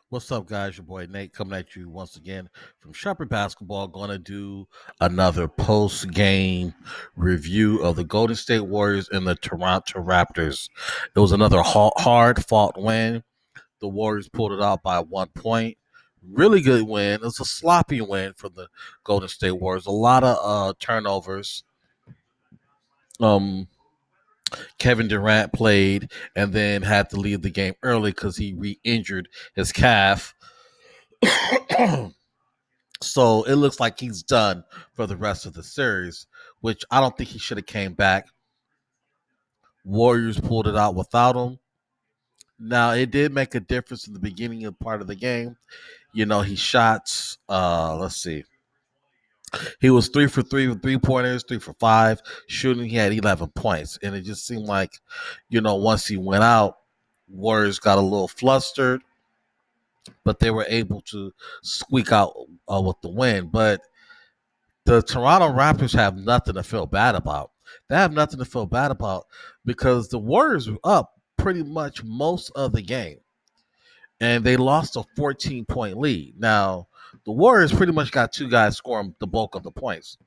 What's up, guys? Your boy Nate coming at you once again from Shepherd Basketball. Going to do another post game review of the Golden State Warriors and the Toronto Raptors. It was another hard fought win. The Warriors pulled it out by 1 point. Really good win. It was a sloppy win for the Golden State Warriors. A lot of turnovers. Um, Kevin Durant played and then had to leave the game early because he re-injured his calf. So it looks like he's done for the rest of the series, which I don't think he should have came back. Warriors pulled it out without him. Now it did make a difference in the beginning of part of the game. He shot let's see. He was 3 for 3 with 3 pointers, 3 for 5. Shooting, he had 11 points. And it just seemed like, once he went out, Warriors got a little flustered, but they were able to squeak out with the win. But the Toronto Raptors have nothing to feel bad about. They have nothing to feel bad about because the Warriors were up pretty much most of the game, and they lost a 14-point lead. Now, the Warriors pretty much got two guys scoring the bulk of the points.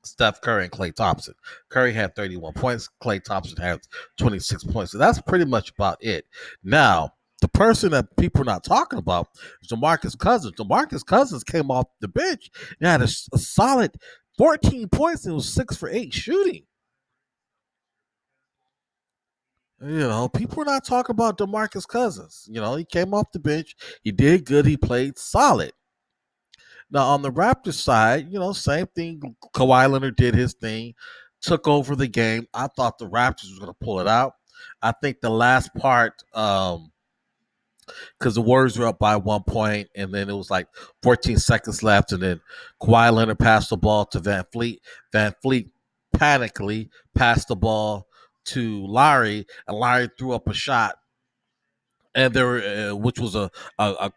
Steph Curry and Klay Thompson. Curry had 31 points. Klay Thompson had 26 points. So that's pretty much about it. Now, the person that people are not talking about is DeMarcus Cousins. DeMarcus Cousins came off the bench and had a solid 14 points and was 6 for 8 shooting. People are not talking about DeMarcus Cousins. He came off the bench. He did good. He played solid. Now on the Raptors side, same thing. Kawhi Leonard did his thing, took over the game. I thought the Raptors was going to pull it out. I think the last part, because the Warriors were up by 1 point, and then it was like 14 seconds left, and then Kawhi Leonard passed the ball to Van Fleet. Van Fleet panically passed the ball to Larry, and Larry threw up a shot, and there were, which was a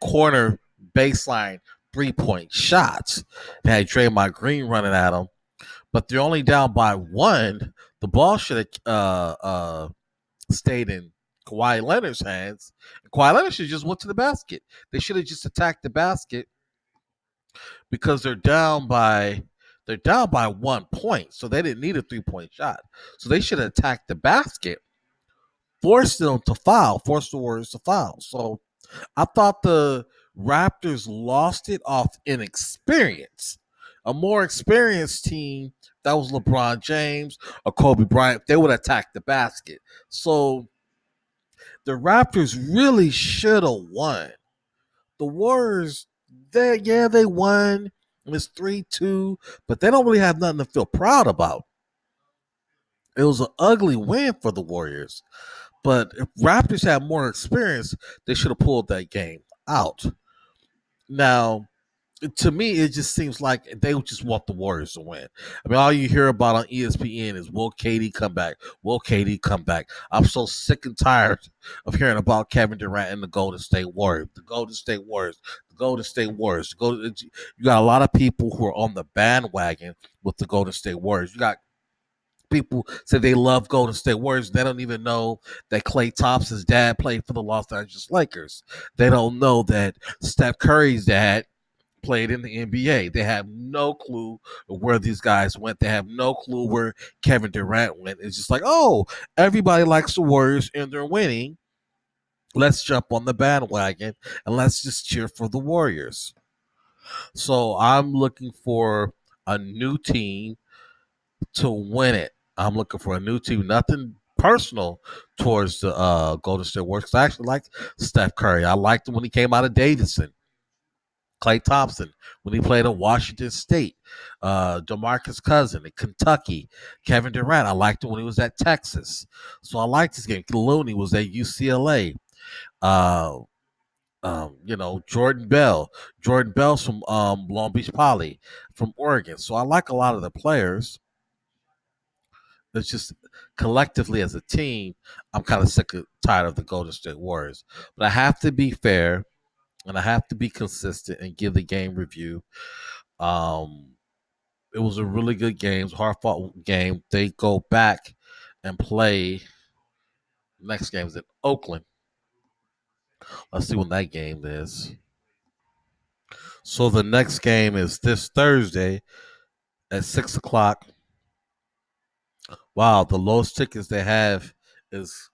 corner baseline 3-point shots. They had Draymond Green running at them, but they're only down by one. The ball should have stayed in Kawhi Leonard's hands. Kawhi Leonard should have just went to the basket. They should have just attacked the basket because they're down by 1 point, so they didn't need a 3-point shot. So they should have attacked the basket, forced the Warriors to foul. So I thought the Raptors lost it off inexperience. A more experienced team, that was LeBron James or Kobe Bryant, they would attack the basket. So the Raptors really should have won. The Warriors, they won. It's 3-2, but they don't really have nothing to feel proud about. It was an ugly win for the Warriors. But if Raptors had more experience, they should have pulled that game out. Now, to me, it just seems like they just want the Warriors to win. I mean, all you hear about on ESPN is, will KD come back? Will KD come back? I'm so sick and tired of hearing about Kevin Durant and the Golden State Warriors. The Golden State Warriors. The Golden State Warriors. You got a lot of people who are on the bandwagon with the Golden State Warriors. You got people say they love Golden State Warriors. They don't even know that Klay Thompson's dad played for the Los Angeles Lakers. They don't know that Steph Curry's dad played in the NBA. They have no clue where these guys went. They have no clue where Kevin Durant went. It's just like, oh, everybody likes the Warriors and they're winning. Let's jump on the bandwagon and let's just cheer for the Warriors. So I'm looking for a new team to win it. I'm looking for a new team. Nothing personal towards the Golden State Warriors. 'Cause I actually like Steph Curry. I liked him when he came out of Davidson. Klay Thompson when he played at Washington State. DeMarcus Cousins at Kentucky. Kevin Durant, I liked him when he was at Texas. So I liked this game. Looney was at UCLA. Uh, Jordan Bell. Jordan Bell's from Long Beach Poly, from Oregon. So I like a lot of the players. It's just collectively as a team, I'm kind of sick and tired of the Golden State Warriors. But I have to be fair and I have to be consistent and give the game review. Um, it was a really good game, hard fought game. They go back and play next game is in Oakland. Let's see when that game is. So the next game is this Thursday at 6 o'clock. Wow, the lowest tickets they have is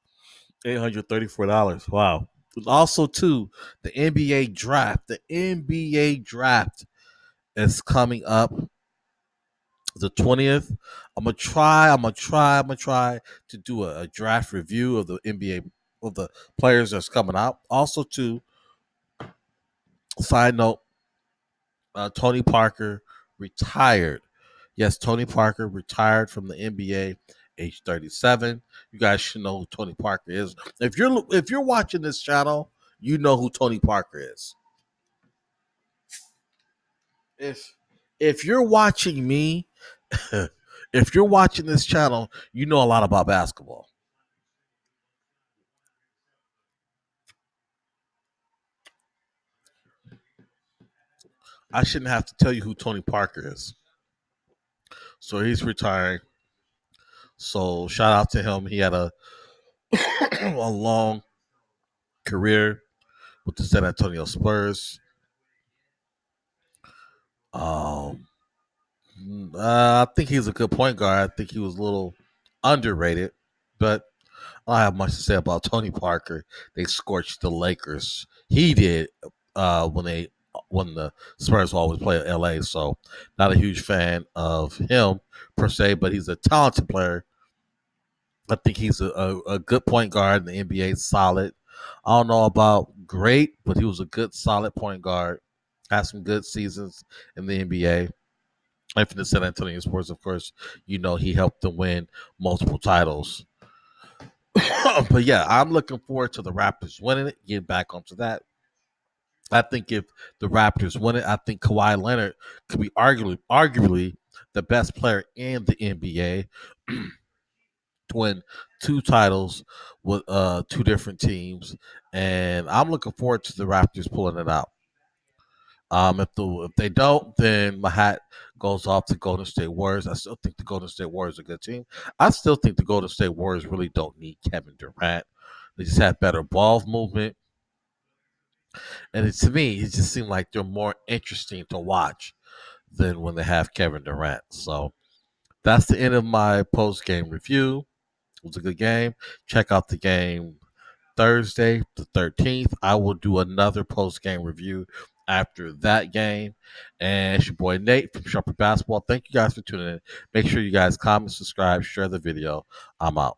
$834. Wow. Also, too, the NBA draft. The NBA draft is coming up the 20th. I'm gonna try to do a draft review of the NBA of the players that's coming out. Also, too, side note, Tony Parker retired. Yes, Tony Parker retired from the NBA, age 37. You guys should know who Tony Parker is. If you're watching this channel, you know who Tony Parker is. If you're watching me, if you're watching this channel, you know a lot about basketball. I shouldn't have to tell you who Tony Parker is. So he's retiring. So shout out to him. He had a a long career with the San Antonio Spurs. Um, I think he's a good point guard. I think he was a little underrated, but I don't have much to say about Tony Parker. They scorched the Lakers. He did when the Spurs always play at LA. So not a huge fan of him per se, but he's a talented player. I think he's a good point guard in the NBA, solid. I don't know about great, but he was a good, solid point guard. Had some good seasons in the NBA. And for the San Antonio Spurs, of course, you know he helped them win multiple titles. But yeah, I'm looking forward to the Raptors winning it. Get back onto that. I think if the Raptors win it, I think Kawhi Leonard could be arguably the best player in the NBA to win two titles with two different teams, and I'm looking forward to the Raptors pulling it out. If they don't, then my hat goes off to Golden State Warriors. I still think the Golden State Warriors are a good team. I still think the Golden State Warriors really don't need Kevin Durant. They just have better ball movement, and to me, it just seemed like they're more interesting to watch than when they have Kevin Durant. So that's the end of my post game review. It was a good game. Check out the game Thursday, the 13th. I will do another post game review after that game. And it's your boy Nate from Sharper Basketball. Thank you guys for tuning in. Make sure you guys comment, subscribe, share the video. I'm out.